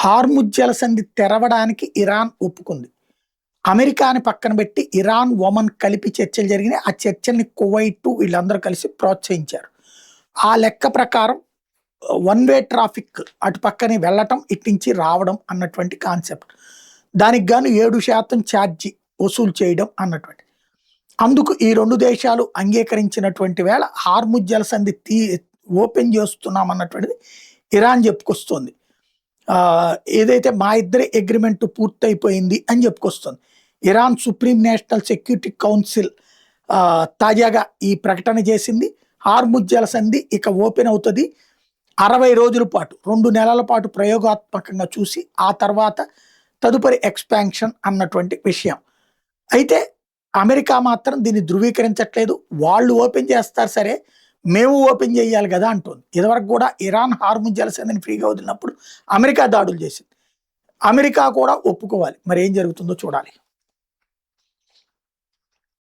Hormuz జలసంధి తెరవడానికి Iran ఒప్పుకుంది. అమెరికాని పక్కన పెట్టి ఇరాన్, ఒమన్ కలిపి చర్చలు జరిగినాయి. ఆ చర్చల్ని కువైట్ వీళ్ళందరూ కలిసి ప్రోత్సహించారు. ఆ లెక్క ప్రకారం వన్ వే ట్రాఫిక్ అటు పక్కనే వెళ్ళటం, ఇటు నుంచి రావడం అన్నటువంటి కాన్సెప్ట్. దానికి గాను 7% ఛార్జీ వసూలు చేయడం అన్నటువంటి. అందుకు ఈ రెండు దేశాలు అంగీకరించినటువంటి వేళ హార్ముజ్ జలసంధి ఓపెన్ చేస్తున్నాం అన్నటువంటిది ఇరాన్ చెప్పుకొస్తుంది. ఏదైతే మా ఇద్దరి అగ్రిమెంట్ పూర్తయిపోయింది అని చెప్పుకొస్తుంది. Iran supreme national security council తాజాగా ఈ ప్రకటన చేసింది. హార్ముజ్ జలసంధి ఇక ఓపెన్ అవుతుంది. 60 రోజుల పాటు 2 నెలల పాటు ప్రయోగాత్మకంగా చూసి ఆ తర్వాత తదుపరి ఎక్స్పాన్షన్ అన్నటువంటి విషయం. అయితే అమెరికా మాత్రం దీన్ని ధృవీకరించట్లేదు. వాళ్ళు ఓపెన్ చేస్తారు సరే, మేము ఓపెన్ చేయాలి కదా అంటుంది. ఇదివరకు కూడా ఇరాన్ హార్ముజ్ జలసంధిని ఫ్రీగా వదిలినప్పుడు అమెరికా దాడులు చేసింది. అమెరికా కూడా ఒప్పుకోవాలి. మరి ఏం జరుగుతుందో చూడాలి.